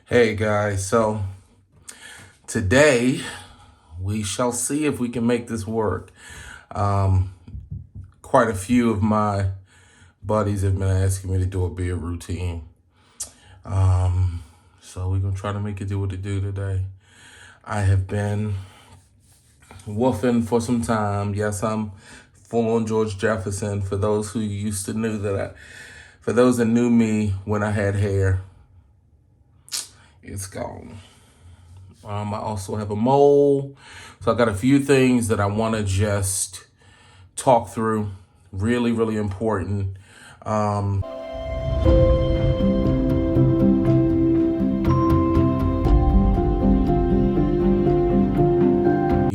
Hey guys, so today we shall see if we can make this work. Um, Quite a few of my buddies have been asking me to do a beard routine. So we're gonna try to make it do what it do today. I have been woofing for some time. Yes, I'm full on George Jefferson. For those who used to knew that for those that knew me when I had hair, it's gone. I also have a mole. So I got a few things that I want to just talk through. Really, really important. You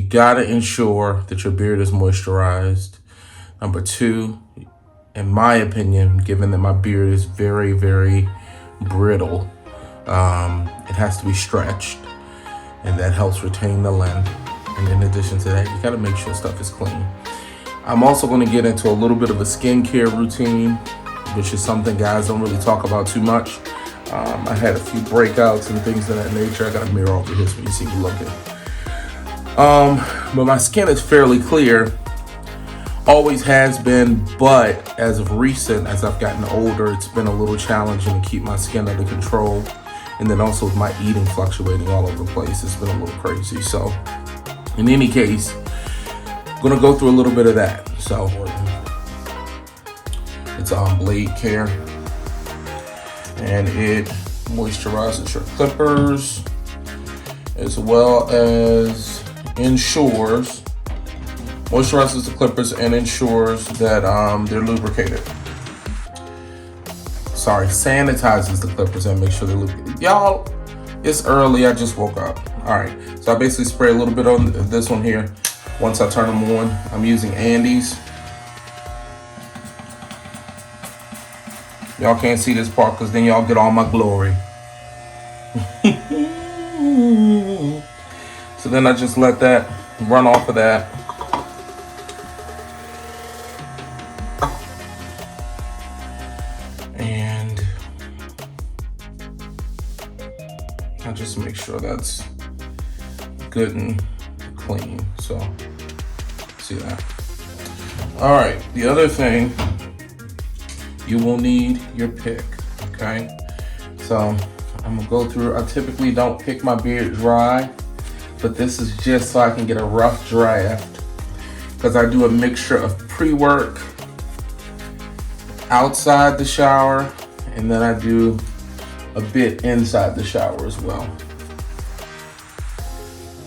got to ensure that your beard is moisturized. Number two, in my opinion, given that my beard is very, very brittle, it has to be stretched, and that helps retain the length. And in addition to that, you got to make sure stuff is clean. I'm also going to get into a little bit of a skincare routine, which is something guys don't really talk about too much. I had a few breakouts and things of that nature. I got a mirror over here so you see me looking. But my skin is fairly clear, always has been, but as of recent, as I've gotten older, it's been a little challenging to keep my skin under control. And then also with my eating fluctuating all over the place, it's been a little crazy. So in any case, I'm gonna go through a little bit of that. So it's on Blade Care, and it moisturizes your clippers as well as moisturizes the clippers and ensures that they're lubricated. Sanitizes the clippers and make sure they're lubricated. Y'all, it's early. I just woke up. All right, so I basically spray a little bit on this one here. Once I turn them on, I'm using Andes. Y'all can't see this part because then y'all get all my glory. So then I just let that run off of that. And I just make sure that's good and clean. So see that. All right, the other thing, you will need your pick. Okay, so I'm gonna go through. I typically don't pick my beard dry, but this is just so I can get a rough draft, because I do a mixture of pre-work outside the shower, and then I do a bit inside the shower as well.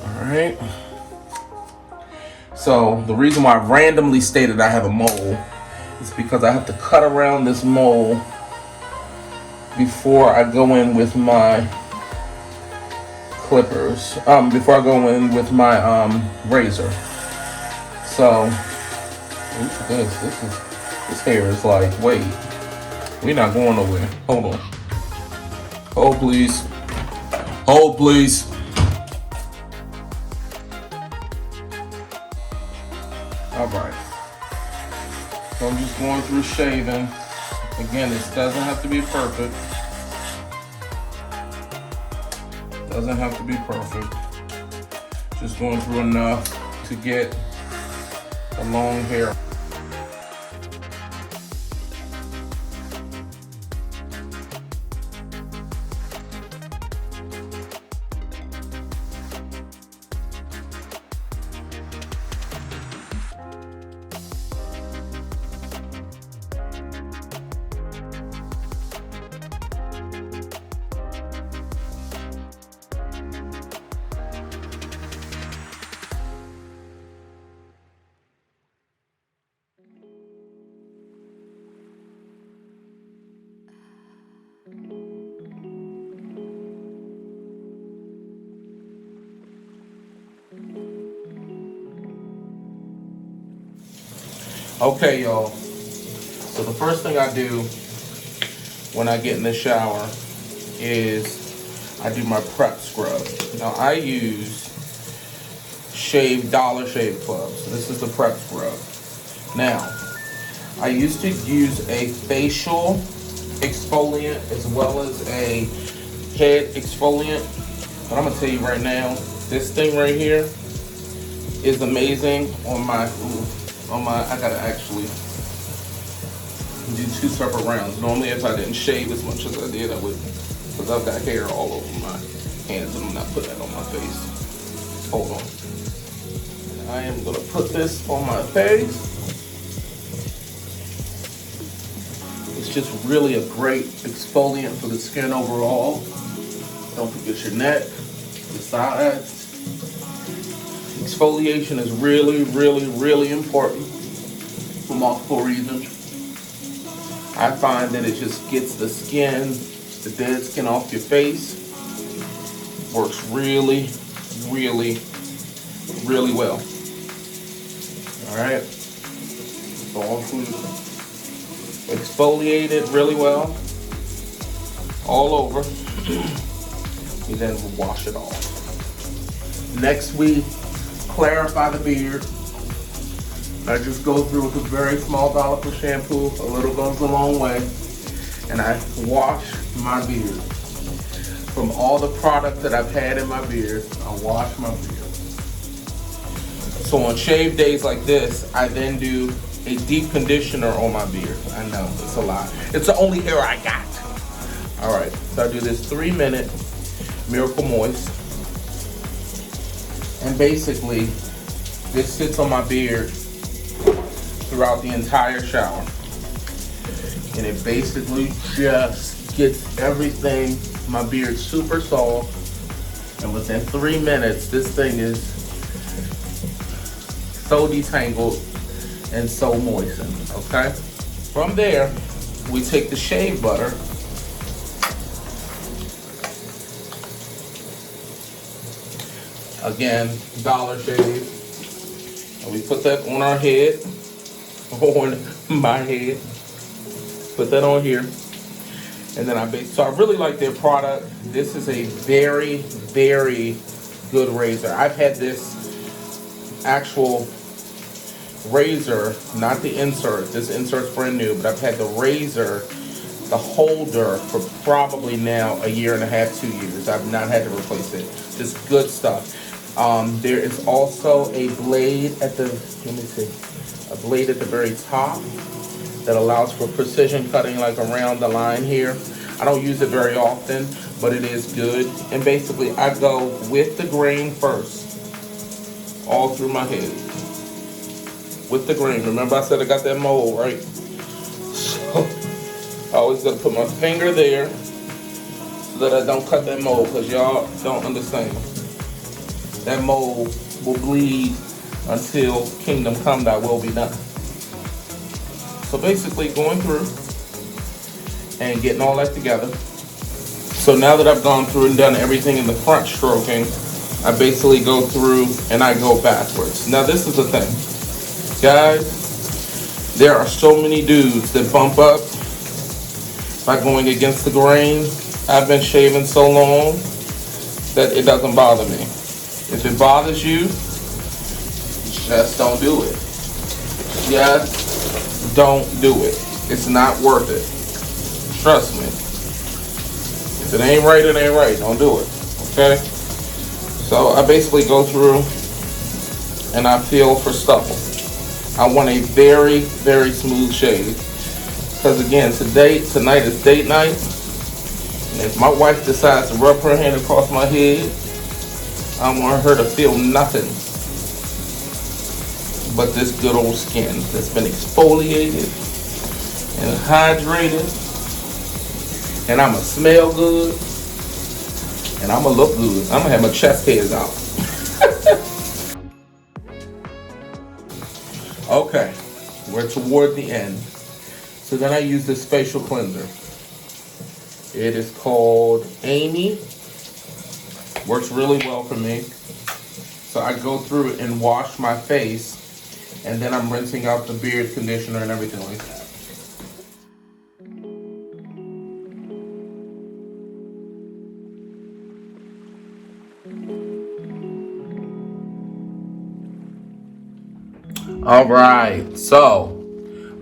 All right. So the reason why I randomly stated I have a mole is because I have to cut around this mole before I go in with my clippers. Before I go in with my razor. So look at this. This hair is like, wait, we're not going nowhere. Hold on. Hold please. Hold please. All right. So I'm just going through shaving. Again, this doesn't have to be perfect. Doesn't have to be perfect. Just going through enough to get the long hair. Okay, y'all. So the first thing I do when I get in the shower is I do my prep scrub. Now I use Dollar Shave Club. So this is the prep scrub. Now, I used to use a facial exfoliant as well as a head exfoliant. But I'm gonna tell you right now, this thing right here is amazing on my, I gotta actually do 2 separate rounds. Normally if I didn't shave as much as I did, I would, because I've got hair all over my hands and I'm not putting that on my face. Hold on. I am gonna put this on my face. It's just really a great exfoliant for the skin overall. Don't forget your neck, the sides. Exfoliation is really, really, really important for multiple reasons. I find that it just gets the skin, the dead skin off your face. Works really, really, really well. All right, going through, exfoliate it really well, all over. You then wash it off. Next we clarify the beard. I just go through with a very small dollop of shampoo. A little goes a long way. And I wash my beard. From all the product that I've had in my beard, I wash my beard. So on shave days like this, I then do a deep conditioner on my beard. I know, it's a lot. It's the only hair I got. All right, so I do this 3-minute Miracle Moist. And basically, this sits on my beard throughout the entire shower. And it basically just gets everything, my beard super soft. And within 3 minutes, this thing is so detangled and so moistened, okay? From there, we take the shave butter again, Dollar Shave, and we put that on our head, on my head, put that on here, and then so I really like their product. This is a very, very good razor. I've had this actual razor, not the insert. This insert's brand new, but I've had the razor, the holder, for probably now 1.5 years, 2 years. I've not had to replace it. Just good stuff. There is also a blade at the, let me see, a blade at the very top that allows for precision cutting, like around the line here. I don't use it very often, but it is good. And basically, I go with the grain first, all through my head. With the grain. Remember I said I got that mole, right? So I always gotta put my finger there so that I don't cut that mole, because y'all don't understand. That mole will bleed until kingdom come, thy will be done. So basically going through and getting all that together. So now that I've gone through and done everything in the front stroking, I basically go through and I go backwards. Now this is the thing, guys, there are so many dudes that bump up by going against the grain. I've been shaving so long that it doesn't bother me. If it bothers you, just don't do it. Just don't do it. It's not worth it. Trust me. If it ain't right, it ain't right. Don't do it. Okay? So I basically go through and I feel for stubble. I want a very, very smooth shave. Because again, tonight is date night. And if my wife decides to rub her hand across my head, I want her to feel nothing but this good old skin that's been exfoliated and hydrated. And I'ma smell good. And I'ma look good. I'ma have my chest hairs out. Okay, we're toward the end. So then I use this facial cleanser. It is called Amy. Works really well for me. So I go through and wash my face, and then I'm rinsing out the beard conditioner and everything like that. All right, so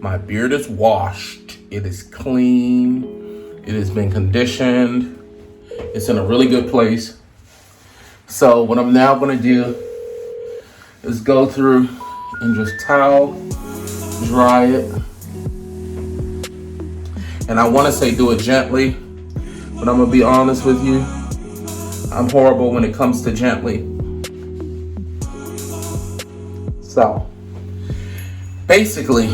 my beard is washed. It is clean. It has been conditioned. It's in a really good place. So what I'm now gonna do is go through and just towel dry it. And I wanna say do it gently, but I'm gonna be honest with you. I'm horrible when it comes to gently. So basically,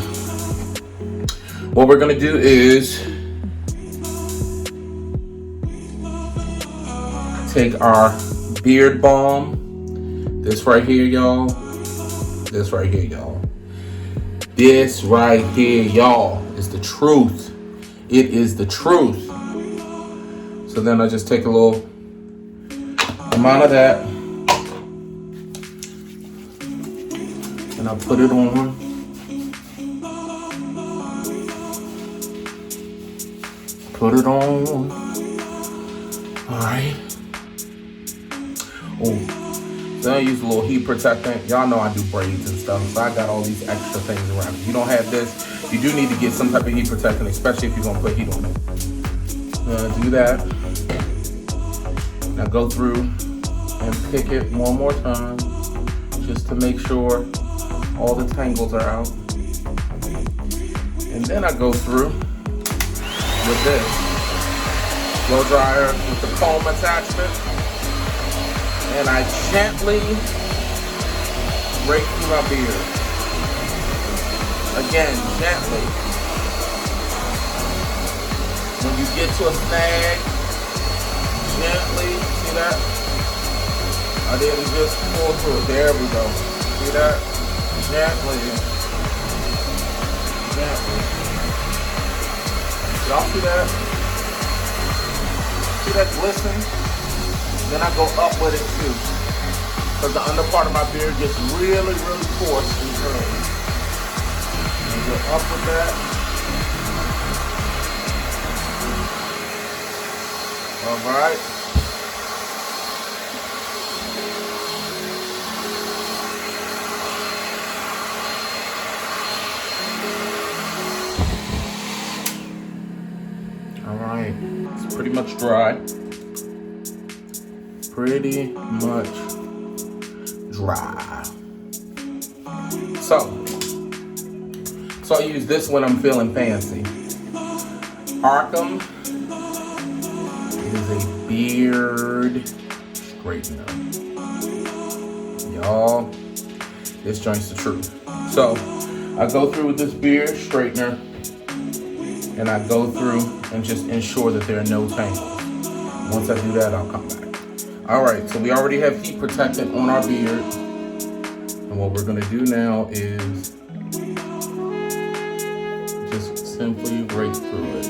what we're gonna do is take our beard balm. This right here, y'all. This right here, y'all. This right here, y'all, is the truth. It is the truth. So then I just take a little amount of that and I put it on. Put it on. All right. Oh, then I use a little heat protectant. Y'all know I do braids and stuff, so I got all these extra things around. If you don't have this, you do need to get some type of heat protectant, especially if you're gonna put heat on it. Do that. Now go through and pick it one more time, just to make sure all the tangles are out. And then I go through with this blow dryer with the comb attachment, and I gently rake through my beard. Again, gently. When you get to a snag, gently, see that? I didn't just pull through it. There we go. See that? Gently. Gently. Y'all see that? See that glisten? Then I go up with it too. Because the under part of my beard gets really, really coarse and curly. And go up with that. Alright. Alright. It's pretty much dry. Pretty much dry. So I use this when I'm feeling fancy. Arkham is a beard straightener. Y'all, this joint's the truth. So I go through with this beard straightener and I go through and just ensure that there are no tangles. Once I do that, I'll come back. All right, so we already have heat protectant on our beard. And what we're gonna do now is just simply rake through it.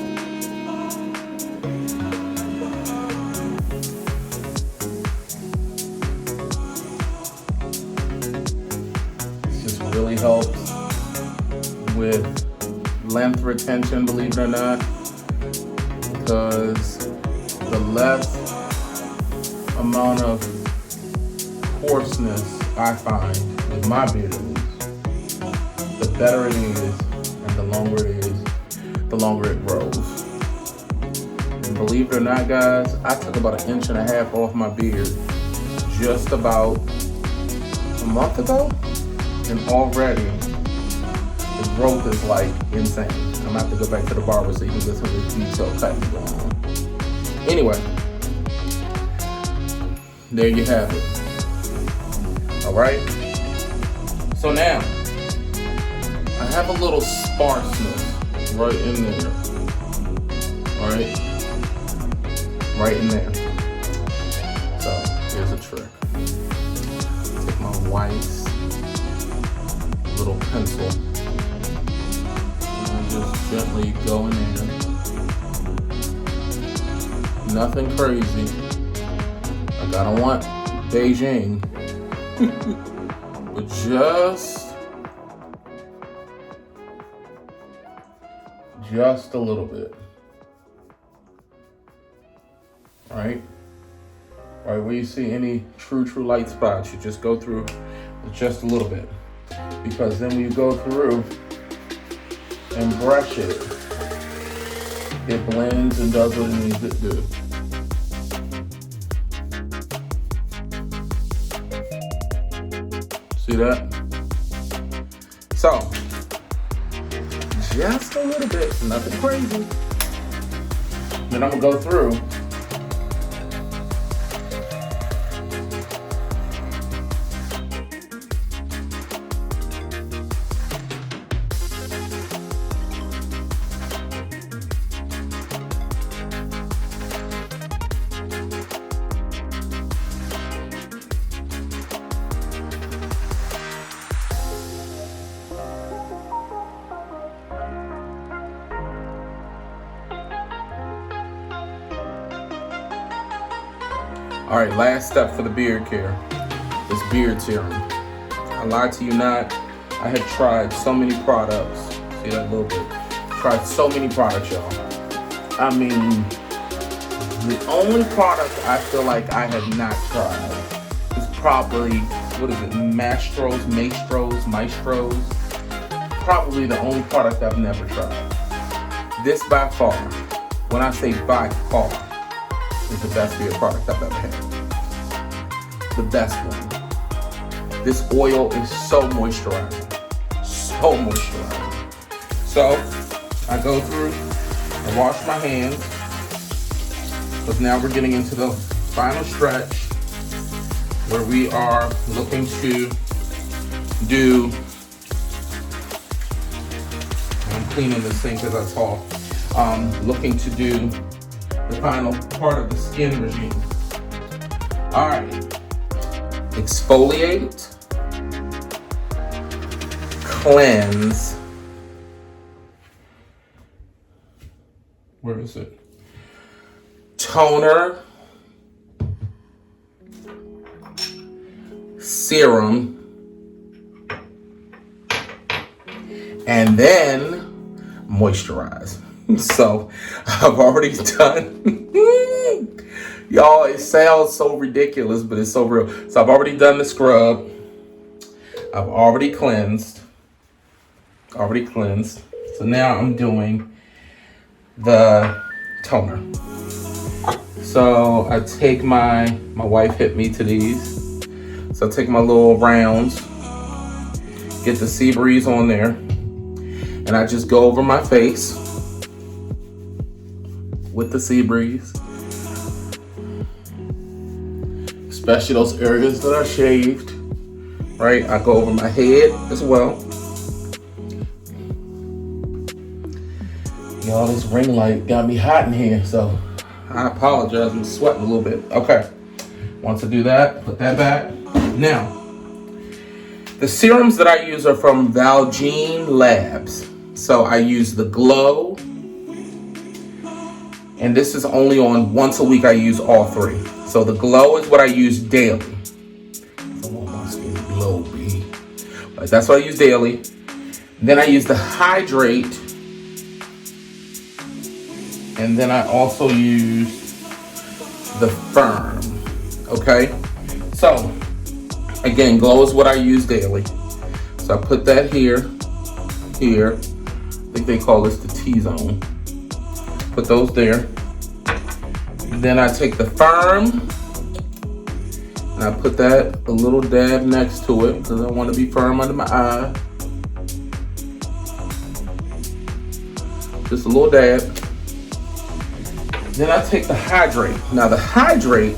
This just really helps with length retention, believe it or not, because the less amount of coarseness I find with my beard at least, the better it is and the longer it is, the longer it grows. And believe it or not, guys, I took about 1.5 inches off my beard just about a month ago, and already the growth is like insane. I'm gonna have to go back to the barber so you can get some of this detail cutting going on. Anyway, there you have it. All right. So now I have a little sparseness right in there. All right. Right in there. So here's a trick. Take my white little pencil and just gently go in there. Nothing crazy. I don't want Beijing, but just a little bit. All right, where you see any true light spots, you just go through with just a little bit, because then when you go through and brush it, it blends and does what it needs to do. See that? So, just a little bit, nothing crazy. Then I'm gonna go through. All right, last step for the beard care is beard serum. I lied to you not. I have tried so many products. See that a little bit? Tried so many products, y'all. I mean, the only product I feel like I have not tried is probably, what is it, Maestros. Probably the only product I've never tried. This by far, when I say by far, is the best beard product I've ever had. The best one. This oil is so moisturizing. So moisturizing. So, I go through and wash my hands. Because now we're getting into the final stretch where we are looking to do, I'm cleaning the sink as I talk, looking to do the final part of the skin regime. All right, exfoliate, cleanse, where is it? Toner, serum, and then moisturize. So I've already done, y'all, it sounds so ridiculous, but it's so real. So I've already done the scrub. I've already cleansed. So now I'm doing the toner. So I take my wife hit me to these. So I take my little rounds, get the sea breeze on there, and I just go over my face with the sea breeze, especially those areas that are shaved, right? I go over my head as well. Y'all, this ring light got me hot in here, so I apologize, I'm sweating a little bit. Okay, once I do that, put that back. Now, the serums that I use are from Valjean Labs. So I use the Glow, and this is only on once a week. I use all three. So the Glow is what I use daily. I want my skin to glow, B. But that's what I use daily. Then I use the Hydrate, and then I also use the Firm. Okay, so again, Glow is what I use daily. So I put that here. I think they call this the T-zone. Put those there. Then I take the Firm and I put that a little dab next to it because I want to be firm under my eye. Just a little dab. Then I take the Hydrate. Now the Hydrate,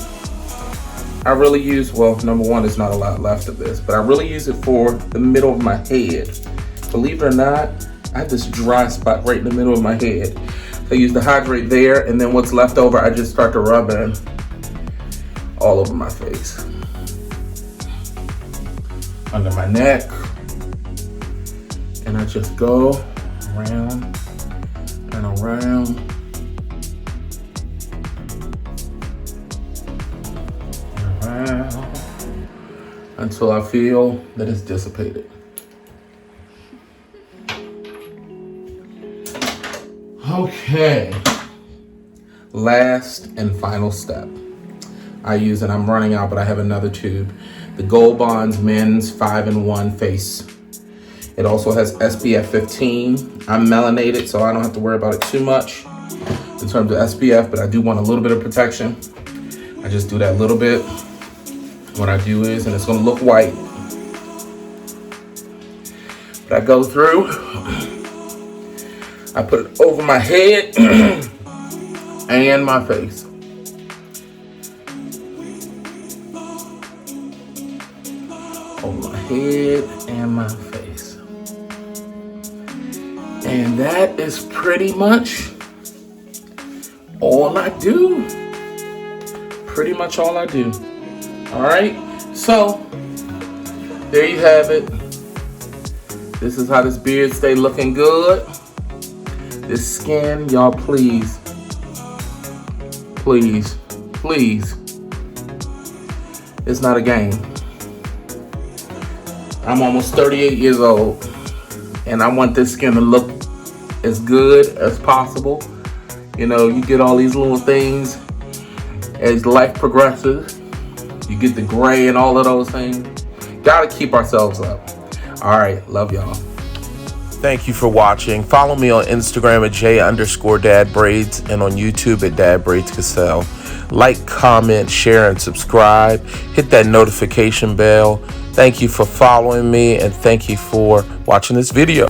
I really use, well, number one, there's not a lot left of this, but I really use it for the middle of my head. Believe it or not, I have this dry spot right in the middle of my head. So I use the Hydrate there, and then what's left over, I just start to rub in all over my face. Under my neck. And I just go around and around. Until I feel that it's dissipated. Okay, last and final step. I use, and I'm running out, but I have another tube, the Gold Bonds Men's 5-in-1 Face. It also has SPF 15. I'm melanated, so I don't have to worry about it too much in terms of SPF, but I do want a little bit of protection. I just do that little bit. What I do is, and it's gonna look white, I go through, I put it over my head and my face. Over my head and my face. And that is pretty much all I do. Pretty much all I do. All right. So there you have it. This is how this beard stay looking good. This skin, y'all, please, please, please. It's not a game. I'm almost 38 years old, and I want this skin to look as good as possible. You know, you get all these little things as life progresses. You get the gray and all of those things. Gotta keep ourselves up. All right, love y'all. Thank you for watching. Follow me on Instagram at J_DadBraids and on YouTube at DadBraidsCassell. Like, comment, share, and subscribe. Hit that notification bell. Thank you for following me, and thank you for watching this video.